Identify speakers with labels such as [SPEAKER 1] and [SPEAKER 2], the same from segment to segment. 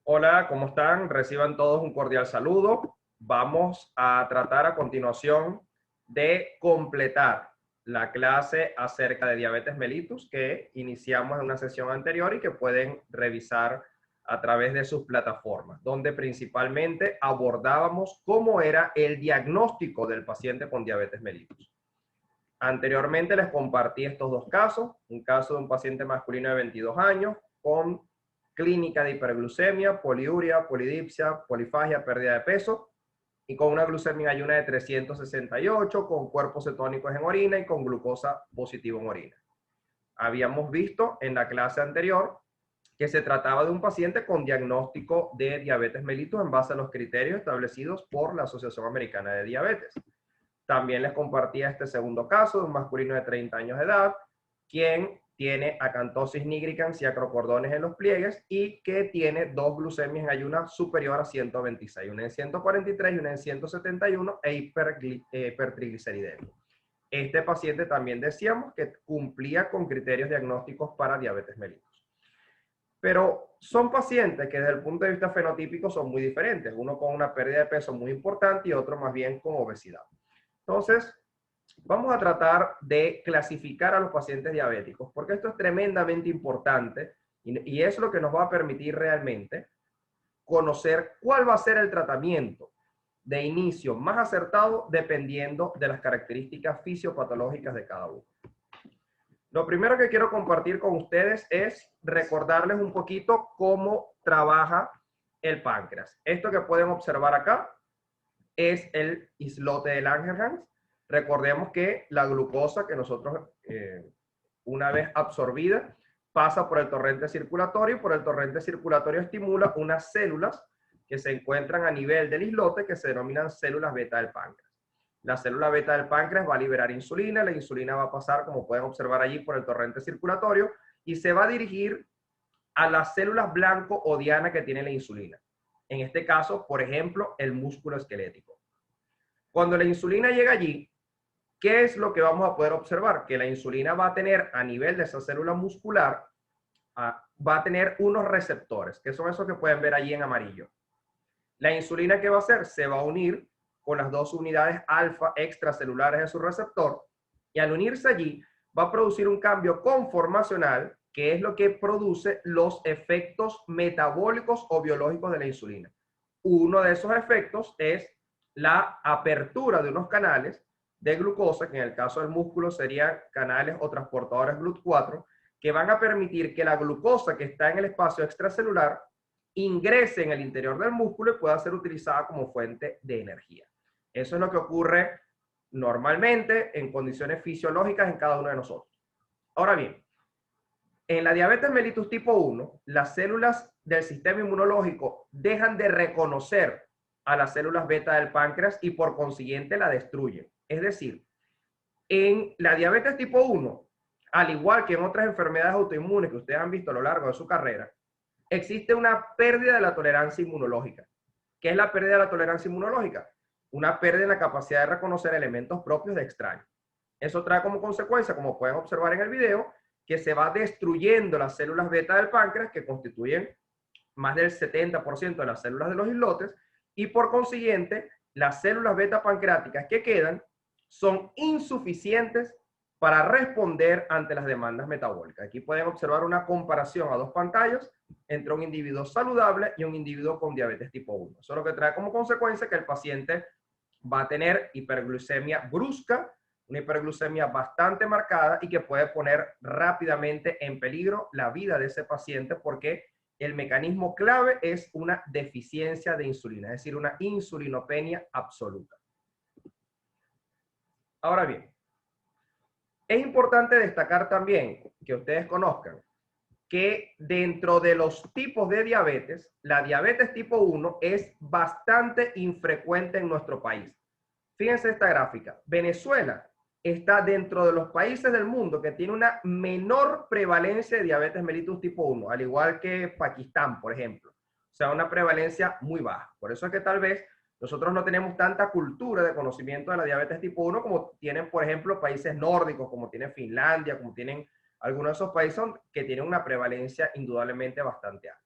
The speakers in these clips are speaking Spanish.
[SPEAKER 1] Hola, ¿cómo están? Reciban todos un cordial saludo. Vamos a tratar a continuación de completar la clase acerca de diabetes mellitus que iniciamos en una sesión anterior y que pueden revisar a través de sus plataformas, donde principalmente abordábamos cómo era el diagnóstico del paciente con diabetes mellitus. Anteriormente les compartí estos dos casos, un caso de un paciente masculino de 22 años con clínica de hiperglucemia, poliuria, polidipsia, polifagia, pérdida de peso, y con una glucemia en ayuna de 368, con cuerpos cetónicos en orina y con glucosa positivo en orina. Habíamos visto en la clase anterior que se trataba de un paciente con diagnóstico de diabetes mellitus en base a los criterios establecidos por la Asociación Americana de Diabetes. También les compartía este segundo caso de un masculino de 30 años de edad, quien tiene acantosis nigricans y acrocordones en los pliegues y que tiene dos glucemias en ayuna superior a 126, una en 143 y una en 171 e hipertrigliceridemia. Este paciente también decíamos que cumplía con criterios diagnósticos para diabetes mellitus. Pero son pacientes que desde el punto de vista fenotípico son muy diferentes, uno con una pérdida de peso muy importante y otro más bien con obesidad. Entonces, vamos a tratar de clasificar a los pacientes diabéticos, porque esto es tremendamente importante y es lo que nos va a permitir realmente conocer cuál va a ser el tratamiento de inicio más acertado dependiendo de las características fisiopatológicas de cada uno. Lo primero que quiero compartir con ustedes es recordarles un poquito cómo trabaja el páncreas. Esto que pueden observar acá es el islote de Langerhans. Recordemos que la glucosa que nosotros, una vez absorbida, pasa por el torrente circulatorio y por el torrente circulatorio estimula unas células que se encuentran a nivel del islote que se denominan células beta del páncreas. La célula beta del páncreas va a liberar insulina, la insulina va a pasar, como pueden observar allí, por el torrente circulatorio y se va a dirigir a las células blanco o diana que tiene la insulina. En este caso, por ejemplo, el músculo esquelético. Cuando la insulina llega allí, ¿qué es lo que vamos a poder observar? Que la insulina va a tener a nivel de esa célula muscular, va a tener unos receptores, que son esos que pueden ver allí en amarillo. La insulina, ¿qué va a hacer? Se va a unir con las dos unidades alfa extracelulares de su receptor y al unirse allí va a producir un cambio conformacional que es lo que produce los efectos metabólicos o biológicos de la insulina. Uno de esos efectos es la apertura de unos canales de glucosa, que en el caso del músculo serían canales o transportadores GLUT4, que van a permitir que la glucosa que está en el espacio extracelular ingrese en el interior del músculo y pueda ser utilizada como fuente de energía. Eso es lo que ocurre normalmente en condiciones fisiológicas en cada uno de nosotros. Ahora bien, en la diabetes mellitus tipo 1, las células del sistema inmunológico dejan de reconocer a las células beta del páncreas y por consiguiente la destruyen. Es decir, en la diabetes tipo 1, al igual que en otras enfermedades autoinmunes que ustedes han visto a lo largo de su carrera, existe una pérdida de la tolerancia inmunológica. ¿Qué es la pérdida de la tolerancia inmunológica? Una pérdida en la capacidad de reconocer elementos propios de extraños. Eso trae como consecuencia, como pueden observar en el video, que se va destruyendo las células beta del páncreas, que constituyen más del 70% de las células de los islotes, y por consiguiente, las células beta pancreáticas que quedan son insuficientes para responder ante las demandas metabólicas. Aquí pueden observar una comparación a dos pantallas entre un individuo saludable y un individuo con diabetes tipo 1. Eso es lo que trae como consecuencia que el paciente va a tener hiperglucemia brusca, una hiperglucemia bastante marcada y que puede poner rápidamente en peligro la vida de ese paciente porque el mecanismo clave es una deficiencia de insulina, es decir, una insulinopenia absoluta. Ahora bien, es importante destacar también que ustedes conozcan que dentro de los tipos de diabetes, la diabetes tipo 1 es bastante infrecuente en nuestro país. Fíjense esta gráfica. Venezuela está dentro de los países del mundo que tiene una menor prevalencia de diabetes mellitus tipo 1, al igual que Pakistán, por ejemplo. O sea, una prevalencia muy baja. Por eso es que tal vez nosotros no tenemos tanta cultura de conocimiento de la diabetes tipo 1 como tienen, por ejemplo, países nórdicos, como tiene Finlandia, como tienen algunos de esos países que tienen una prevalencia indudablemente bastante alta.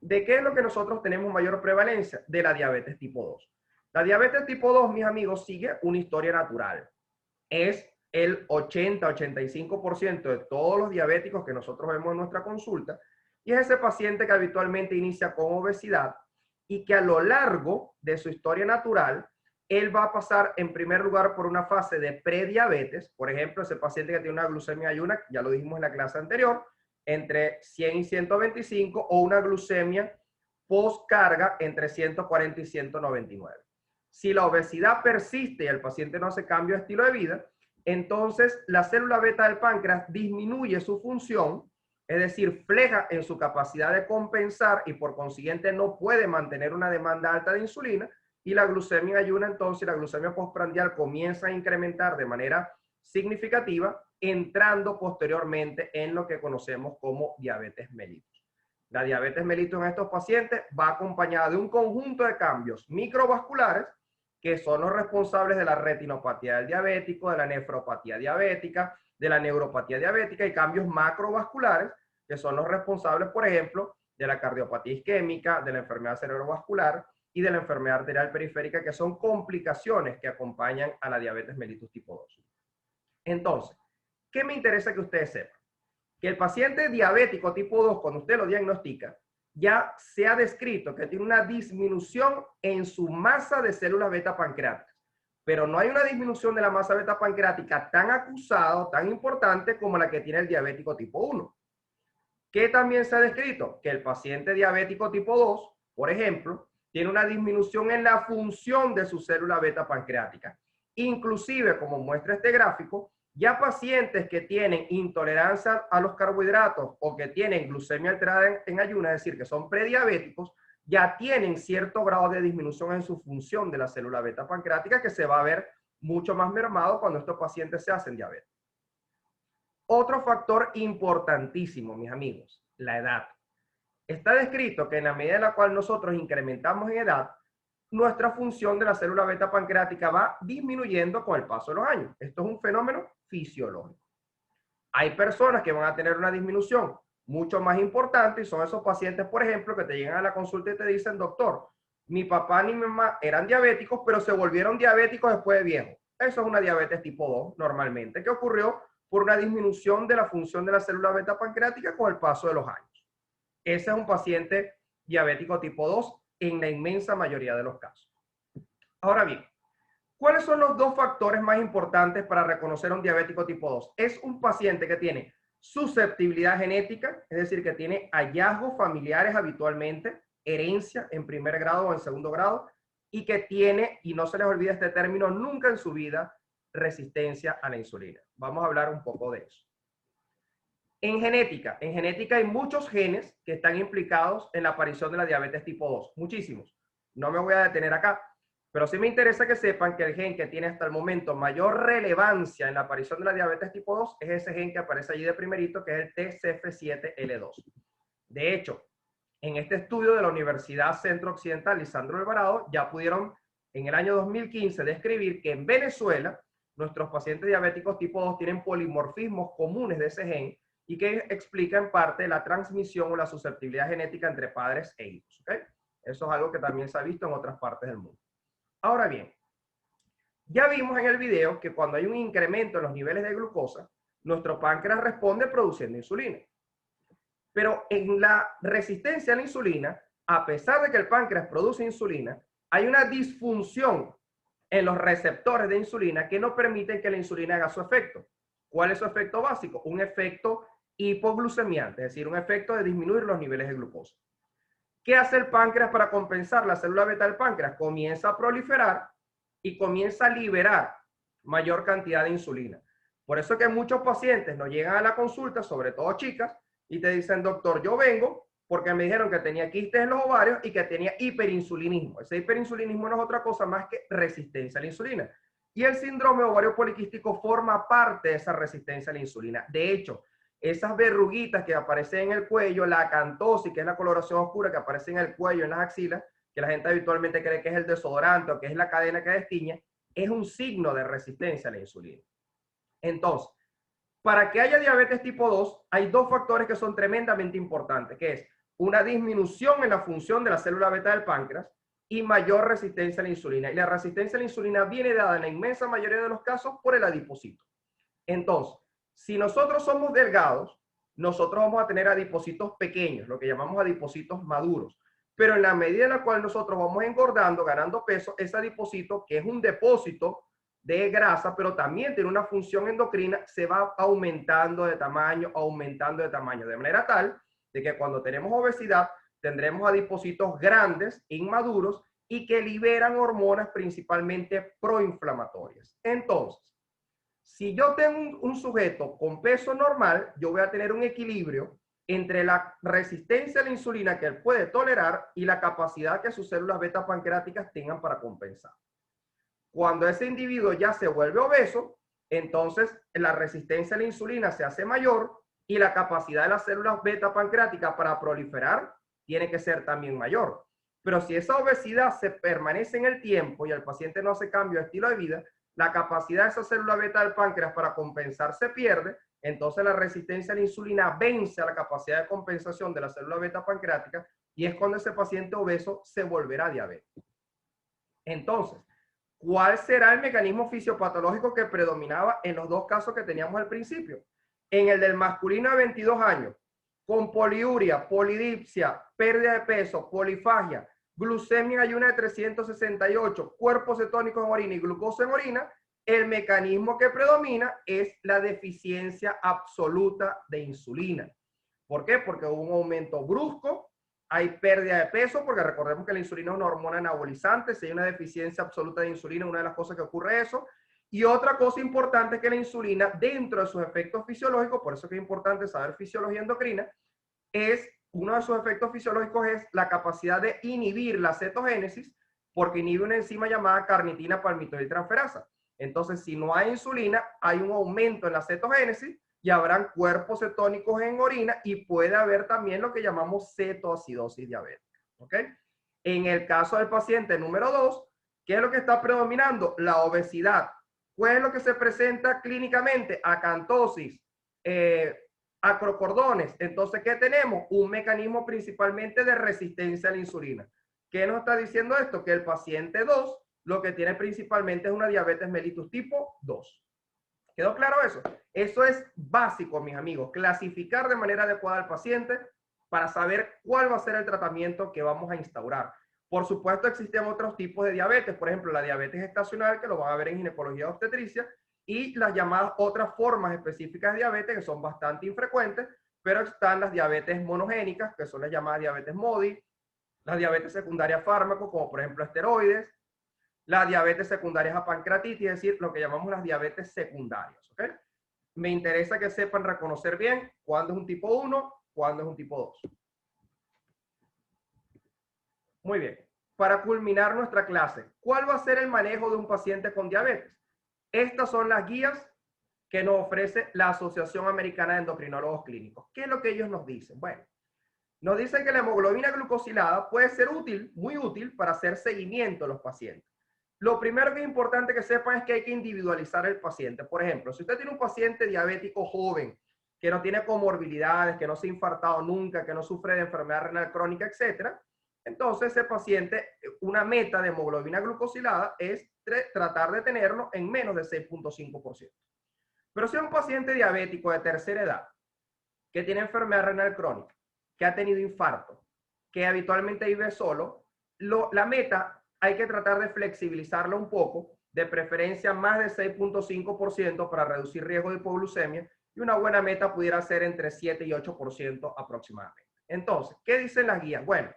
[SPEAKER 1] ¿De qué es lo que nosotros tenemos mayor prevalencia? De la diabetes tipo 2. La diabetes tipo 2, mis amigos, sigue una historia natural. Es el 80-85% de todos los diabéticos que nosotros vemos en nuestra consulta, y es ese paciente que habitualmente inicia con obesidad y que a lo largo de su historia natural, él va a pasar en primer lugar por una fase de prediabetes. Por ejemplo, ese paciente que tiene una glucemia ayuna, ya lo dijimos en la clase anterior, entre 100 y 125, o una glucemia postcarga entre 140 y 199. Si la obesidad persiste y el paciente no hace cambio de estilo de vida, entonces la célula beta del páncreas disminuye su función, es decir, fleja en su capacidad de compensar y por consiguiente no puede mantener una demanda alta de insulina, y la glucemia ayuna, entonces la glucemia postprandial comienza a incrementar de manera significativa, entrando posteriormente en lo que conocemos como diabetes mellitus. La diabetes mellitus en estos pacientes va acompañada de un conjunto de cambios microvasculares que son los responsables de la retinopatía del diabético, de la nefropatía diabética, de la neuropatía diabética, y cambios macrovasculares que son los responsables, por ejemplo, de la cardiopatía isquémica, de la enfermedad cerebrovascular y de la enfermedad arterial periférica, que son complicaciones que acompañan a la diabetes mellitus tipo 2. Entonces, ¿qué me interesa que ustedes sepan? Que el paciente diabético tipo 2, cuando usted lo diagnostica, ya se ha descrito que tiene una disminución en su masa de células beta pancreáticas, pero no hay una disminución de la masa beta pancreática tan acusada, tan importante como la que tiene el diabético tipo 1. ¿Qué también se ha descrito? Que el paciente diabético tipo 2, por ejemplo, tiene una disminución en la función de su célula beta pancreática. Inclusive, como muestra este gráfico, ya pacientes que tienen intolerancia a los carbohidratos o que tienen glucemia alterada en ayunas, es decir, que son prediabéticos, ya tienen cierto grado de disminución en su función de la célula beta pancreática, que se va a ver mucho más mermado cuando estos pacientes se hacen diabetes. Otro factor importantísimo, mis amigos, la edad. Está descrito que en la medida en la cual nosotros incrementamos en edad, nuestra función de la célula beta pancreática va disminuyendo con el paso de los años. Esto es un fenómeno fisiológico. Hay personas que van a tener una disminución mucho más importante, y son esos pacientes, por ejemplo, que te llegan a la consulta y te dicen: doctor, mi papá ni mi mamá eran diabéticos, pero se volvieron diabéticos después de viejos. Eso es una diabetes tipo 2 normalmente, que ocurrió por una disminución de la función de la célula beta pancreática con el paso de los años. Ese es un paciente diabético tipo 2 en la inmensa mayoría de los casos. Ahora bien, ¿cuáles son los dos factores más importantes para reconocer a un diabético tipo 2? Es un paciente que tiene susceptibilidad genética, es decir, que tiene hallazgos familiares habitualmente, herencia en primer grado o en segundo grado, y que tiene, y no se les olvide este término nunca en su vida, resistencia a la insulina. Vamos a hablar un poco de eso. En genética hay muchos genes que están implicados en la aparición de la diabetes tipo 2, muchísimos. No me voy a detener acá, pero sí me interesa que sepan que el gen que tiene hasta el momento mayor relevancia en la aparición de la diabetes tipo 2 es ese gen que aparece allí de primerito, que es el TCF7L2. De hecho, en este estudio de la Universidad Centro Occidental Lisandro Alvarado, ya pudieron en el año 2015 describir que en Venezuela nuestros pacientes diabéticos tipo 2 tienen polimorfismos comunes de ese gen, y que explica en parte la transmisión o la susceptibilidad genética entre padres e hijos. ¿Okay? Eso es algo que también se ha visto en otras partes del mundo. Ahora bien, ya vimos en el video que cuando hay un incremento en los niveles de glucosa, nuestro páncreas responde produciendo insulina. Pero en la resistencia a la insulina, a pesar de que el páncreas produce insulina, hay una disfunción en los receptores de insulina que no permiten que la insulina haga su efecto. ¿Cuál es su efecto básico? Un efecto hipoglucemiante, es decir, un efecto de disminuir los niveles de glucosa. ¿Qué hace el páncreas para compensar? La célula beta del páncreas comienza a proliferar y comienza a liberar mayor cantidad de insulina. Por eso que muchos pacientes nos llegan a la consulta, sobre todo chicas, y te dicen: doctor, yo vengo porque me dijeron que tenía quistes en los ovarios y que tenía hiperinsulinismo. Ese hiperinsulinismo no es otra cosa más que resistencia a la insulina. Y el síndrome ovario poliquístico forma parte de esa resistencia a la insulina. De hecho, esas verruguitas que aparecen en el cuello, la acantosis, que es la coloración oscura que aparece en el cuello, en las axilas, que la gente habitualmente cree que es el desodorante o que es la cadena que destiñe, es un signo de resistencia a la insulina. Entonces, para que haya diabetes tipo 2, hay dos factores que son tremendamente importantes, que es una disminución en la función de la célula beta del páncreas y mayor resistencia a la insulina. Y la resistencia a la insulina viene dada en la inmensa mayoría de los casos por el adipocito. Entonces, si nosotros somos delgados, nosotros vamos a tener adipocitos pequeños, lo que llamamos adipocitos maduros. Pero en la medida en la cual nosotros vamos engordando, ganando peso, ese adipocito, que es un depósito de grasa, pero también tiene una función endocrina, se va aumentando de tamaño, de manera tal de que cuando tenemos obesidad, tendremos adipocitos grandes, inmaduros, y que liberan hormonas principalmente proinflamatorias. Entonces, si yo tengo un sujeto con peso normal, yo voy a tener un equilibrio entre la resistencia a la insulina que él puede tolerar y la capacidad que sus células beta pancreáticas tengan para compensar. Cuando ese individuo ya se vuelve obeso, entonces la resistencia a la insulina se hace mayor y la capacidad de las células beta pancreáticas para proliferar tiene que ser también mayor. Pero si esa obesidad se permanece en el tiempo y el paciente no hace cambio de estilo de vida, la capacidad de esa célula beta del páncreas para compensar se pierde, entonces la resistencia a la insulina vence a la capacidad de compensación de la célula beta pancreática y es cuando ese paciente obeso se volverá diabético. Entonces, ¿cuál será el mecanismo fisiopatológico que predominaba en los dos casos que teníamos al principio? En el del masculino de 22 años, con poliuria, polidipsia, pérdida de peso, polifagia, glucemia en ayuna de 368, cuerpos cetónicos en orina y glucosa en orina, el mecanismo que predomina es la deficiencia absoluta de insulina. ¿Por qué? Porque hubo un aumento brusco, hay pérdida de peso, porque recordemos que la insulina es una hormona anabolizante, si hay una deficiencia absoluta de insulina, una de las cosas que ocurre es eso. Y otra cosa importante es que la insulina, dentro de sus efectos fisiológicos, por eso que es importante saber fisiología endocrina, es uno de sus efectos fisiológicos es la capacidad de inhibir la cetogénesis, porque inhibe una enzima llamada carnitina palmitoyltransferasa. Entonces, si no hay insulina, hay un aumento en la cetogénesis y habrán cuerpos cetónicos en orina y puede haber también lo que llamamos cetoacidosis diabética. ¿Ok? En el caso del paciente número 2, ¿qué es lo que está predominando? La obesidad. ¿Cuál es lo que se presenta clínicamente? Acantosis, acrocordones. Entonces, ¿qué tenemos? Un mecanismo principalmente de resistencia a la insulina. ¿Qué nos está diciendo esto? Que el paciente 2 lo que tiene principalmente es una diabetes mellitus tipo 2. ¿Quedó claro eso? Eso es básico, mis amigos, clasificar de manera adecuada al paciente para saber cuál va a ser el tratamiento que vamos a instaurar. Por supuesto, existen otros tipos de diabetes, por ejemplo, la diabetes gestacional, que lo van a ver en ginecología obstetricia, y las llamadas otras formas específicas de diabetes, que son bastante infrecuentes, pero están las diabetes monogénicas, que son las llamadas diabetes MODY, las diabetes secundarias a fármacos, como por ejemplo esteroides, las diabetes secundarias a pancreatitis, es decir, lo que llamamos las diabetes secundarias. ¿Okay? Me interesa que sepan reconocer bien cuándo es un tipo 1, cuándo es un tipo 2. Muy bien. Para culminar nuestra clase, ¿cuál va a ser el manejo de un paciente con diabetes? Estas son las guías que nos ofrece la Asociación Americana de Endocrinólogos Clínicos. ¿Qué es lo que ellos nos dicen? Bueno, nos dicen que la hemoglobina glucosilada puede ser útil, muy útil, para hacer seguimiento a los pacientes. Lo primero que es importante que sepan es que hay que individualizar el paciente. Por ejemplo, si usted tiene un paciente diabético joven, que no tiene comorbilidades, que no se ha infartado nunca, que no sufre de enfermedad renal crónica, etcétera, entonces ese paciente, una meta de hemoglobina glucosilada es tratar de tenerlo en menos de 6.5%. Pero si es un paciente diabético de tercera edad, que tiene enfermedad renal crónica, que ha tenido infarto, que habitualmente vive solo, la meta hay que tratar de flexibilizarla un poco, de preferencia más de 6.5% para reducir riesgo de hipoglucemia, y una buena meta pudiera ser entre 7 y 8% aproximadamente. Entonces, ¿qué dicen las guías? Bueno,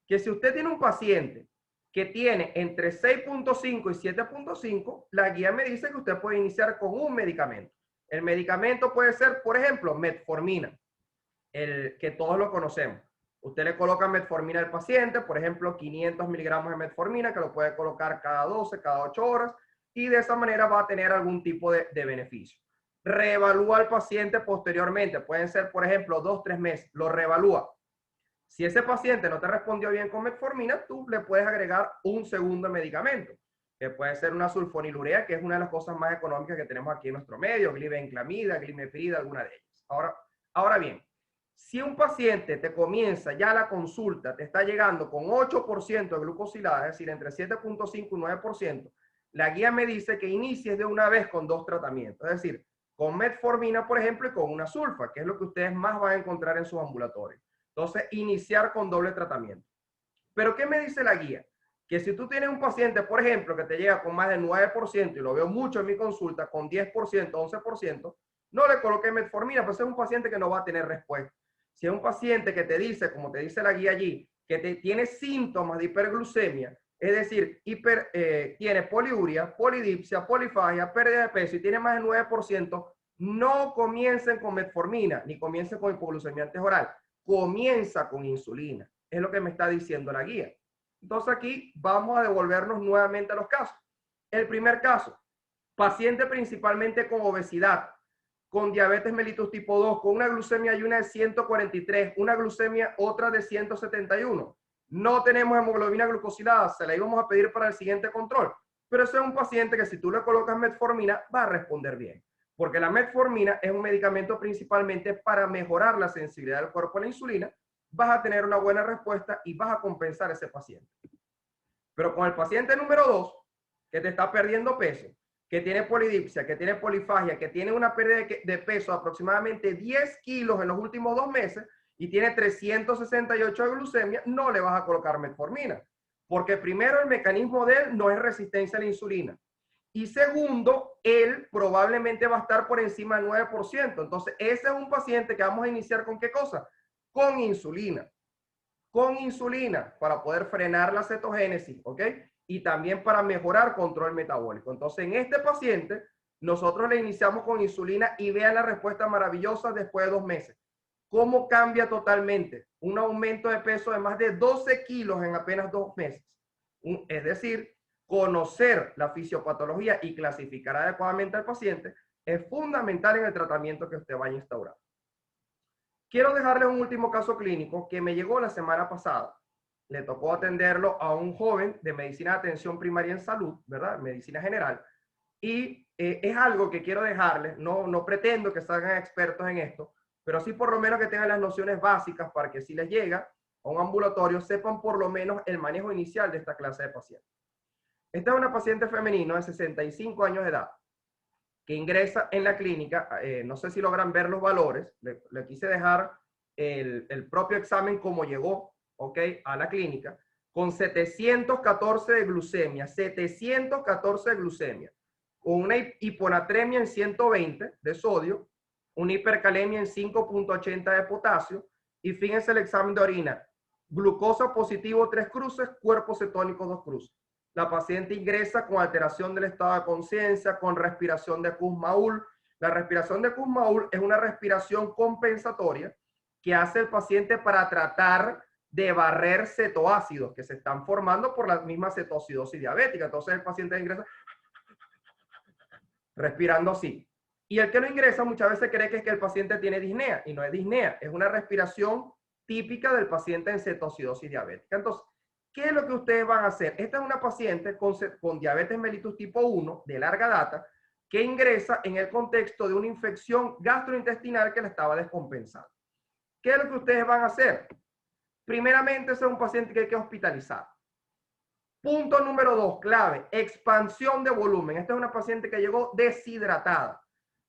[SPEAKER 1] que si usted tiene un paciente que tiene entre 6.5 y 7.5, la guía me dice que usted puede iniciar con un medicamento. El medicamento puede ser, por ejemplo, metformina, el que todos lo conocemos. Usted le coloca metformina al paciente, por ejemplo, 500 miligramos de metformina, que lo puede colocar cada 12, cada 8 horas, y de esa manera va a tener algún tipo de beneficio. Reevalúa al paciente posteriormente, pueden ser, por ejemplo, 2, 3 meses, lo reevalúa. Si ese paciente no te respondió bien con metformina, tú le puedes agregar un segundo medicamento, que puede ser una sulfonilurea, que es una de las cosas más económicas que tenemos aquí en nuestro medio, glibenclamida, glimepirida, alguna de ellas. Ahora bien, Si un paciente te comienza ya la consulta, te está llegando con 8% de glucosilada, es decir, entre 7.5 y 9%, la guía me dice que inicies de una vez con 2 tratamientos, es decir, con metformina, por ejemplo, y con una sulfa, que es lo que ustedes más van a encontrar en sus ambulatorios. Entonces, iniciar con doble tratamiento. Pero, ¿qué me dice la guía? Que si tú tienes un paciente, por ejemplo, que te llega con más del 9%, y lo veo mucho en mi consulta, con 10%, 11%, no le coloqué metformina, pues es un paciente que no va a tener respuesta. Si es un paciente que te dice, como te dice la guía allí, que tiene síntomas de hiperglucemia, es decir, tiene poliuria, polidipsia, polifagia, pérdida de peso y tiene más del 9%, no comiencen con metformina ni comiencen con hipoglucemia oral. Comienza con insulina. Es lo que me está diciendo la guía. Entonces aquí vamos a devolvernos nuevamente a los casos. El primer caso, paciente principalmente con obesidad, con diabetes mellitus tipo 2, con una glucemia y una de 143, una glucemia otra de 171. No tenemos hemoglobina glucosilada, se la íbamos a pedir para el siguiente control. Pero ese es un paciente que si tú le colocas metformina va a responder bien. Porque la metformina es un medicamento principalmente para mejorar la sensibilidad del cuerpo a la insulina. Vas a tener una buena respuesta y vas a compensar a ese paciente. Pero con el paciente número 2, que te está perdiendo peso, que tiene polidipsia, que tiene polifagia, que tiene una pérdida de peso de aproximadamente 10 kilos en los últimos 2 meses y tiene 368 de glucemia, no le vas a colocar metformina. Porque primero, el mecanismo de él no es resistencia a la insulina. Y segundo, él probablemente va a estar por encima del 9%. Entonces, ese es un paciente que vamos a iniciar con ¿qué cosa? Con insulina. Con insulina para poder frenar la cetogénesis, ¿ok? Y también para mejorar control metabólico. Entonces, en este paciente, nosotros le iniciamos con insulina y vean la respuesta maravillosa después de 2 meses. ¿Cómo cambia totalmente? Un aumento de peso de más de 12 kilos en apenas 2 meses. Es decir, conocer la fisiopatología y clasificar adecuadamente al paciente es fundamental en el tratamiento que usted vaya a instaurar. Quiero dejarles un último caso clínico que me llegó la semana pasada. Le tocó atenderlo a un joven de medicina de atención primaria en salud, ¿verdad? Medicina general. Y es algo que quiero dejarles, no pretendo que salgan expertos en esto, pero sí por lo menos que tengan las nociones básicas para que si les llega a un ambulatorio sepan por lo menos el manejo inicial de esta clase de pacientes. Esta es una paciente femenina de 65 años de edad que ingresa en la clínica, no sé si logran ver los valores, le quise dejar el propio examen como llegó, ¿ok? A la clínica, con 714 de glucemia, 714 de glucemia, con una hiponatremia en 120 de sodio, una hipercalemia en 5.80 de potasio, y fíjense el examen de orina, glucosa positivo 3 cruces, cuerpo cetónico 2 cruces. La paciente ingresa con alteración del estado de conciencia, con respiración de Kussmaul. La respiración de Kussmaul es una respiración compensatoria que hace el paciente para tratar de barrer cetoácidos que se están formando por la misma cetoacidosis diabética. Entonces el paciente ingresa respirando así. Y el que no ingresa muchas veces cree que es que el paciente tiene disnea, y no es disnea, es una respiración típica del paciente en cetoacidosis diabética. Entonces, ¿qué es lo que ustedes van a hacer? Esta es una paciente con diabetes mellitus tipo 1 de larga data que ingresa en el contexto de una infección gastrointestinal que la estaba descompensando. ¿Qué es lo que ustedes van a hacer? Primeramente, ese es un paciente que hay que hospitalizar. Punto número 2, clave, expansión de volumen. Esta es una paciente que llegó deshidratada.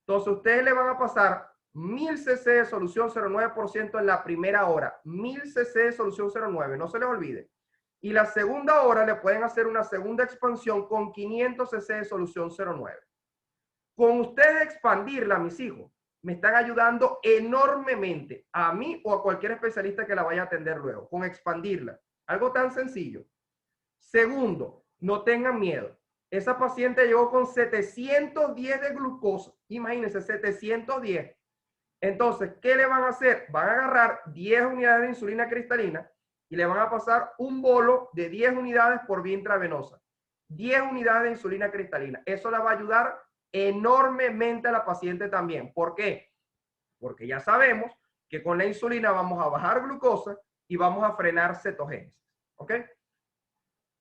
[SPEAKER 1] Entonces, ustedes le van a pasar 1000 cc de solución 0,9% en la primera hora. 1000 cc de solución 0,9, no se les olvide. Y la segunda hora le pueden hacer una segunda expansión con 500 cc de solución 0,9. Con ustedes expandirla, mis hijos, me están ayudando enormemente a mí o a cualquier especialista que la vaya a atender luego, con expandirla. Algo tan sencillo. Segundo, no tengan miedo. Esa paciente llegó con 710 de glucosa. Imagínense, 710. Entonces, ¿qué le van a hacer? Van a agarrar 10 unidades de insulina cristalina y le van a pasar un bolo de 10 unidades por vía intravenosa. 10 unidades de insulina cristalina. Eso la va a ayudar enormemente a la paciente también. ¿Por qué? Porque ya sabemos que con la insulina vamos a bajar glucosa y vamos a frenar cetogénesis. ¿Ok?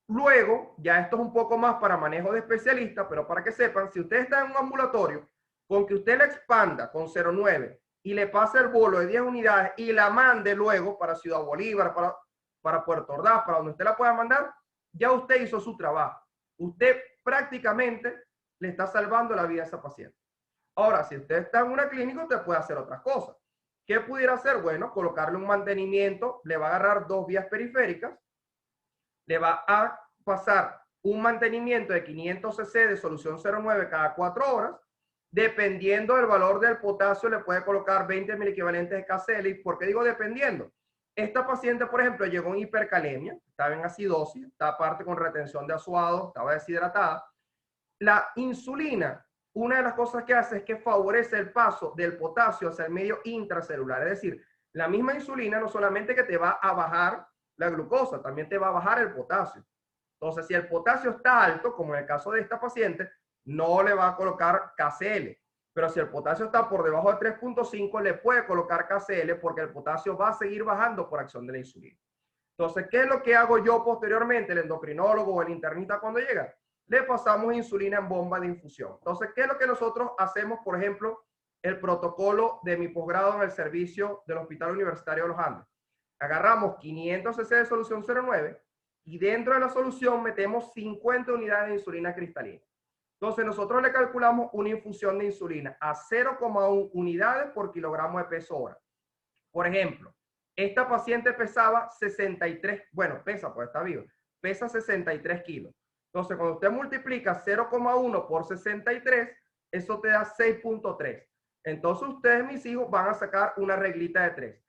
[SPEAKER 1] Luego, ya esto es un poco más para manejo de especialistas, pero para que sepan, si usted está en un ambulatorio, con que usted le expanda con 0,9 y le pase el bolo de 10 unidades y la mande luego para Ciudad Bolívar, para Puerto Ordaz, para donde usted la pueda mandar, ya usted hizo su trabajo. Usted prácticamente le está salvando la vida a esa paciente. Ahora, si usted está en una clínica, usted puede hacer otras cosas. ¿Qué pudiera hacer? Bueno, colocarle un mantenimiento, le va a agarrar 2 vías periféricas, le va a pasar un mantenimiento de 500 cc de solución 09 cada 4 horas. Dependiendo del valor del potasio, le puede colocar 20 mil equivalentes de KCl. ¿Y por qué digo dependiendo? Esta paciente, por ejemplo, llegó en hipercalemia, estaba en acidosis, estaba aparte con retención de azuado, estaba deshidratada. La insulina, una de las cosas que hace es que favorece el paso del potasio hacia el medio intracelular. Es decir, la misma insulina no solamente que te va a bajar la glucosa, también te va a bajar el potasio. Entonces, si el potasio está alto, como en el caso de esta paciente, no le va a colocar KCl. Pero si el potasio está por debajo de 3.5, le puede colocar KCl porque el potasio va a seguir bajando por acción de la insulina. Entonces, ¿qué es lo que hago yo posteriormente, el endocrinólogo o el internista cuando llega? Le pasamos insulina en bomba de infusión. Entonces, ¿qué es lo que nosotros hacemos? Por ejemplo, el protocolo de mi posgrado en el servicio del Hospital Universitario de los Andes. Agarramos 500 cc de solución 09 y dentro de la solución metemos 50 unidades de insulina cristalina. Entonces, nosotros le calculamos una infusión de insulina a 0,1 unidades por kilogramo de peso hora. Por ejemplo, esta paciente pesaba 63, bueno, pesa, pues está viva, pesa 63 kilos. Entonces, cuando usted multiplica 0,1 por 63, eso te da 6.3. Entonces, ustedes, mis hijos, van a sacar una reglita de 3.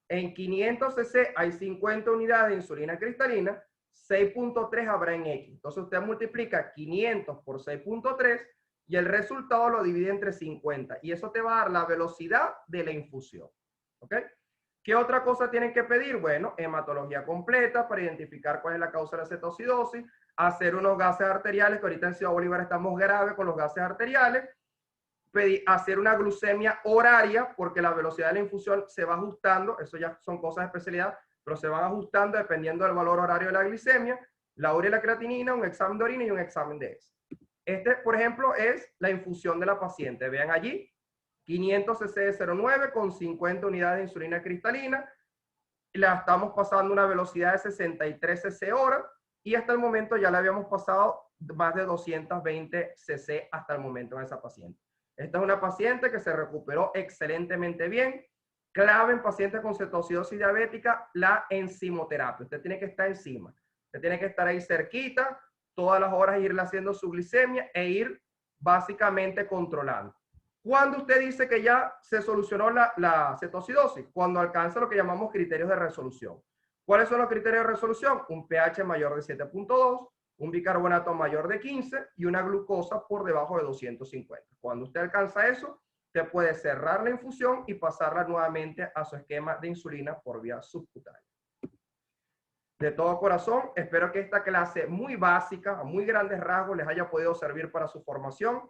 [SPEAKER 1] En 500 cc hay 50 unidades de insulina cristalina, 6.3 habrá en X. Entonces, usted multiplica 500 por 6.3 y el resultado lo divide entre 50. Y eso te va a dar la velocidad de la infusión. ¿Ok? ¿Qué otra cosa tienen que pedir? Bueno, hematología completa para identificar cuál es la causa de la cetocidosis, hacer unos gases arteriales, que ahorita en Ciudad Bolívar estamos graves con los gases arteriales, hacer una glucemia horaria, porque la velocidad de la infusión se va ajustando, eso ya son cosas de especialidad, pero se van ajustando dependiendo del valor horario de la glicemia, la urea y la creatinina, un examen de orina y un examen de heces. Este, por ejemplo, es la infusión de la paciente. Vean allí, 500 cc de 09 con 50 unidades de insulina cristalina. La estamos pasando a una velocidad de 63 cc hora y hasta el momento ya le habíamos pasado más de 220 cc hasta el momento en esa paciente. Esta es una paciente que se recuperó excelentemente bien. Clave en pacientes con cetocidosis diabética, la enzimoterapia. Usted tiene que estar encima. Usted tiene que estar ahí cerquita, todas las horas irle haciendo su glicemia e ir básicamente controlando. ¿Cuándo usted dice que ya se solucionó la cetocidosis? Cuando alcanza lo que llamamos criterios de resolución. ¿Cuáles son los criterios de resolución? Un pH mayor de 7.2, un bicarbonato mayor de 15 y una glucosa por debajo de 250. Cuando usted alcanza eso, usted puede cerrar la infusión y pasarla nuevamente a su esquema de insulina por vía subcutánea. De todo corazón, espero que esta clase muy básica, a muy grandes rasgos, les haya podido servir para su formación.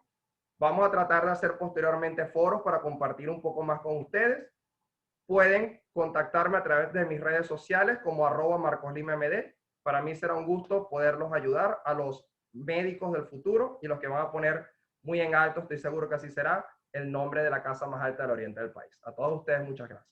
[SPEAKER 1] Vamos a tratar de hacer posteriormente foros para compartir un poco más con ustedes. Pueden contactarme a través de mis redes sociales como @MarcosLimaMD. Para mí será un gusto poderlos ayudar a los médicos del futuro y los que van a poner muy en alto, estoy seguro que así será, el nombre de la casa más alta del oriente del país. A todos ustedes, muchas gracias.